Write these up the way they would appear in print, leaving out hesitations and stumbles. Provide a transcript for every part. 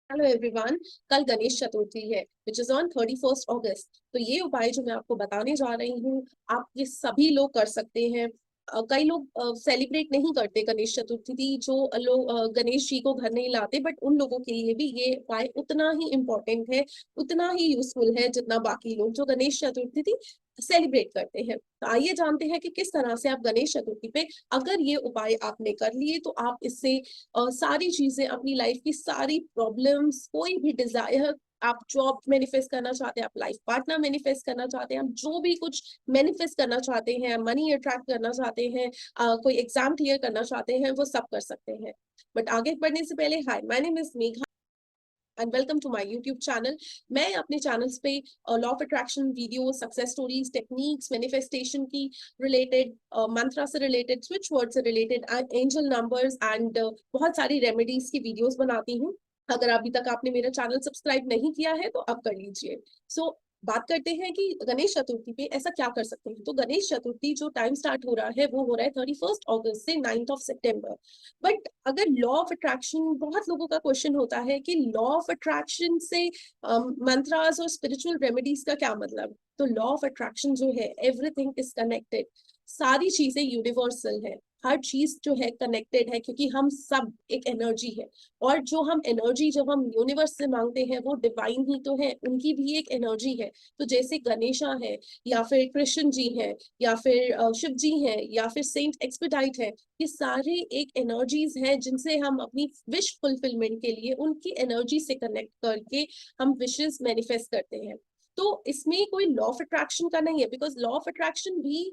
Hello everyone. कल गणेश चतुर्थी है which is on 31st अगस्त। तो ये उपाय जो मैं आपको बताने जा रही हूँ, आप ये सभी लोग कर सकते हैं। कई लोग सेलिब्रेट नहीं करते गणेश चतुर्थी, जो लोग गणेश जी को घर नहीं लाते, बट उन लोगों के लिए भी ये उपाय उतना ही इम्पोर्टेंट है, उतना ही यूजफुल है जितना बाकी लोग जो गणेश चतुर्थी सेलिब्रेट करते हैं। तो आइए जानते हैं कि किस तरह से आप गणेश चतुर्थी पे अगर ये उपाय आपने कर लिए तो आप इससे सारी चीजें, अपनी लाइफ की सारी प्रॉब्लम्स, कोई भी डिजायर, आप जॉब मैनिफेस्ट करना चाहते हैं, आप लाइफ पार्टनर मैनिफेस्ट करना चाहते हैं, आप जो भी कुछ मैनिफेस्ट करना चाहते हैं, मनी अट्रैक्ट करना चाहते हैं, कोई एग्जाम क्लियर करना चाहते हैं, वो सब कर सकते हैं। बट आगे बढ़ने से पहले, hi, my name is Megha and welcome to my YouTube channel. मैं अपने चैनल्स पे law of attraction video, success stories, techniques, manifestation की रिलेटेड, मंत्रा से रिलेटेड, स्विच वर्ड से रिलेटेड, एंजल नंबर्स एंड बहुत सारी रेमेडीज की वीडियोस बनाती हूँ। अगर अभी तक आपने मेरा चैनल सब्सक्राइब नहीं किया है तो अब कर लीजिए। सो बात करते हैं कि गणेश चतुर्थी पे ऐसा क्या कर सकते हैं। तो गणेश चतुर्थी जो टाइम स्टार्ट हो रहा है वो हो रहा है 31st अगस्त से 9th of September। बट अगर लॉ ऑफ अट्रैक्शन, बहुत लोगों का क्वेश्चन होता है कि लॉ ऑफ अट्रैक्शन से मंत्रास और स्पिरिचुअल रेमेडीज का क्या मतलब। तो लॉ ऑफ अट्रैक्शन जो है, एवरीथिंग इज कनेक्टेड, सारी चीजें यूनिवर्सल है, हर चीज जो है कनेक्टेड है, क्योंकि हम सब एक एनर्जी है। और जो हम एनर्जी जब हम यूनिवर्स से मांगते हैं वो डिवाइन ही तो है, उनकी भी एक एनर्जी है। तो जैसे गणेशा है, या फिर कृष्ण जी है, या फिर शिव जी है, या फिर सेंट एक्सपेडाइट है, ये सारे एक एनर्जीज हैं जिनसे हम अपनी विश फुलफिलमेंट के लिए उनकी एनर्जी से कनेक्ट करके हम विशेस मैनिफेस्ट करते हैं। तो इसमें कोई लॉ ऑफ अट्रैक्शन का नहीं है, बिकॉज लॉ ऑफ अट्रैक्शन भी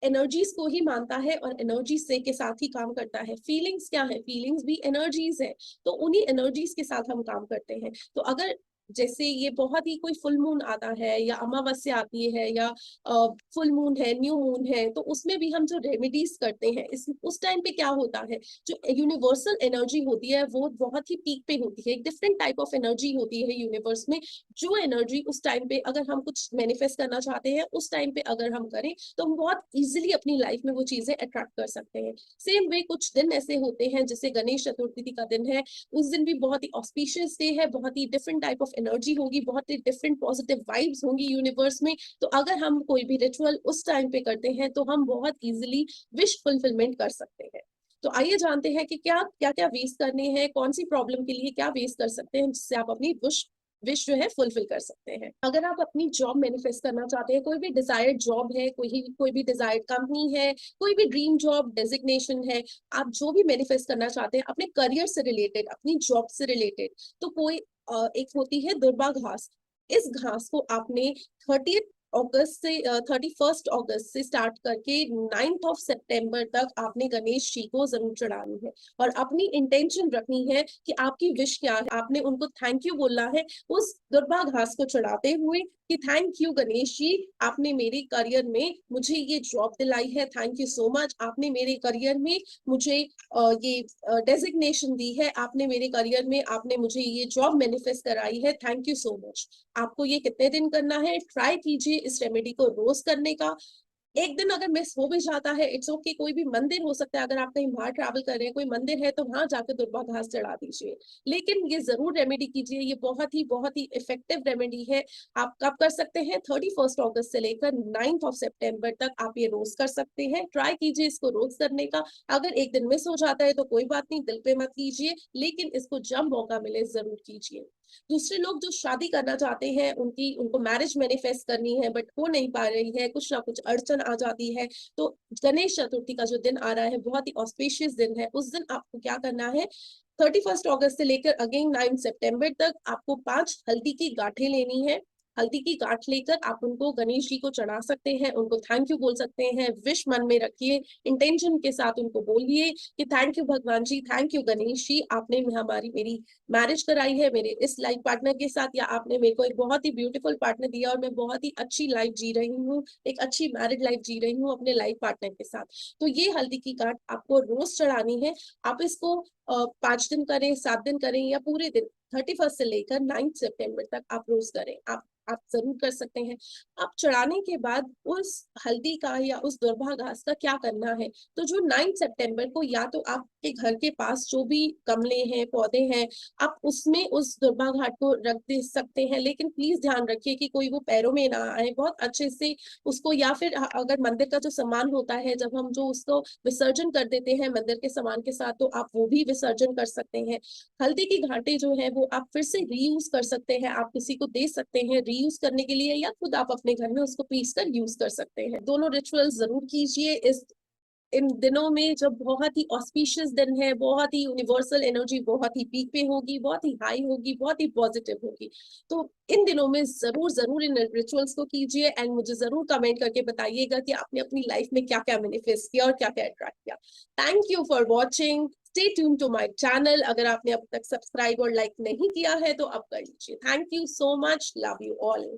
एनर्जीज को ही मानता है और एनर्जी से के साथ ही काम करता है। फीलिंग्स क्या है? फीलिंग्स भी एनर्जीज है। तो उन्हीं एनर्जीज के साथ हम काम करते हैं। तो अगर जैसे ये बहुत ही कोई फुल मून आता है, या अमावस्या आती है, या फुल मून है, न्यू मून है, तो उसमें भी हम जो रेमेडीज करते हैं, इस उस टाइम पे क्या होता है, जो यूनिवर्सल एनर्जी होती है वो बहुत ही पीक पे होती है। एक डिफरेंट टाइप ऑफ एनर्जी होती है यूनिवर्स में। जो एनर्जी उस टाइम पे अगर हम कुछ मैनिफेस्ट करना चाहते हैं, उस टाइम पे अगर हम करें तो हम बहुत इजिली अपनी लाइफ में वो चीजें अट्रैक्ट कर सकते हैं। सेम वे कुछ दिन ऐसे होते हैं, जैसे गणेश चतुर्थी का दिन है, उस दिन भी बहुत ही ऑस्पिशियस डे है, बहुत ही डिफरेंट टाइप ऑफ एनर्जी होगी, बहुत ही डिफरेंट पॉजिटिव वाइब्स होंगी यूनिवर्स में। तो अगर हम कोई भी रिचुअल उस टाइम पे करते हैं तो हम बहुत इजिली विश फुलफिलमेंट कर सकते हैं। तो आइए जानते हैं कि क्या क्या क्या वेस्ट करने हैं, कौन सी प्रॉब्लम के लिए क्या वेस्ट कर सकते हैं, जिससे आप अपनी विश जो है फुलफिल कर सकते हैं। अगर आप अपनी जॉब मैनिफेस्ट करना चाहते हैं, कोई भी डिजायर्ड जॉब है, कोई भी डिजायर्ड कंपनी है, कोई भी ड्रीम जॉब डेजिग्नेशन है, आप जो भी मैनिफेस्ट करना चाहते हैं अपने करियर से रिलेटेड, अपनी जॉब से रिलेटेड, तो कोई एक होती है दुर्बा घास। इस घास को आपने 31st अगस्त से स्टार्ट करके 9th of September तक आपने गणेश जी को जरूर चढ़ानी है। और अपनी इंटेंशन रखनी है कि आपकी विश क्या है, आपने उनको थैंक यू बोलना है उस दुर्बा घास को चढ़ाते हुए, कि थैंक यू गणेश जी, आपने मेरे करियर में मुझे ये जॉब दिलाई है, थैंक यू सो मच, आपने मेरे करियर में मुझे ये डेजिग्नेशन दी है, आपने मेरे करियर में आपने मुझे ये जॉब मैनिफेस्ट कराई है, थैंक यू सो मच। आपको ये कितने दिन करना है? ट्राई कीजिए इस रेमेडी को रोज करने का। एक दिन अगर मिस हो भी जाता है, इट्स ओके, कोई भी मंदिर हो सकता है, अगर आप कहीं बाहर ट्रैवल कर रहे हैं, कोई मंदिर है तो वहां जाकर दुर्बा घास चढ़ा दीजिए। लेकिन ये जरूर रेमेडी कीजिए, ये बहुत ही इफेक्टिव रेमेडी है। आप कब कर सकते हैं? 31st अगस्त से लेकर 9th of September तक आप ये रोज कर सकते हैं। ट्राई कीजिए इसको रोज करने का। अगर एक दिन मिस हो जाता है तो कोई बात नहीं, दिल पे मत लीजिए, लेकिन इसको जब मौका मिले जरूर कीजिए। दूसरे लोग जो शादी करना चाहते हैं, उनको मैरिज मैनिफेस्ट करनी है बट हो नहीं पा रही है, कुछ ना कुछ अड़चन आ जाती है, तो गणेश चतुर्थी का जो दिन आ रहा है बहुत ही ऑस्पिशियस दिन है। उस दिन आपको क्या करना है? 31st अगस्त से लेकर अगेन 9 सितंबर तक आपको 5 हल्दी की गांठें लेनी है। हल्दी की गांठ लेकर आप उनको गणेश जी को चढ़ा सकते हैं, उनको थैंक यू बोल सकते हैं, विश मन में रखिए, इंटेंशन के साथ उनको बोलिए कि थैंक यू भगवान जी, थैंक यू गणेश जी, आपने हमारी मेरी मैरिज कराई है मेरे इस लाइफ पार्टनर के साथ, या आपने मेरे को एक बहुत ही ब्यूटीफुल पार्टनर दिया और मैं बहुत ही अच्छी लाइफ जी रही हूँ, एक अच्छी मैरिड लाइफ जी रही हूँ अपने लाइफ पार्टनर के साथ। तो ये हल्दी की गांठ आपको रोज चढ़ानी है। आप इसको 5 दिन करें, 7 दिन करें, या पूरे दिन, 31 से लेकर 9 सितंबर तक आप रोज करें। आप जरूर कर सकते हैं। आप चढ़ाने के बाद उस हल्दी का या उस दुर्वा घास का क्या करना है, तो जो 9 सितंबर को या तो आपके घर के पास जो भी गमले हैं, पौधे हैं, आप उसमें उस दुर्वा घाट को रख दे सकते हैं, लेकिन प्लीज ध्यान रखिए कि कोई वो पैरों में ना आए। बहुत अच्छे से उसको, या फिर अगर मंदिर का जो सामान होता है, जब हम जो उसको विसर्जन कर देते हैं मंदिर के सामान के साथ, तो आप वो भी विसर्जन कर सकते हैं। हल्दी की घाटी जो है वो आप फिर से रीयूज कर सकते हैं, आप किसी को दे सकते हैं रीयूज करने के लिए, या खुद आप अपने घर में उसको पीस कर यूज कर सकते हैं। दोनों रिचुअल्स जरूर कीजिए इस इन दिनों में, जब बहुत ही ऑस्पिशियस दिन है, बहुत ही यूनिवर्सल एनर्जी बहुत ही पीक पे होगी, बहुत ही हाई होगी, बहुत ही पॉजिटिव होगी। तो इन दिनों में जरूर जरूर इन रिचुअल्स को कीजिए, एंड मुझे जरूर कमेंट करके बताइएगा कि आपने अपनी लाइफ में क्या क्या मैनिफेस्ट किया और क्या क्या अट्रैक्ट किया। Thank you for watching. Stay tune to my channel. अगर आपने अब तक सब्सक्राइब और लाइक नहीं किया है तो अब कर लीजिए। Thank you so much. Love you all.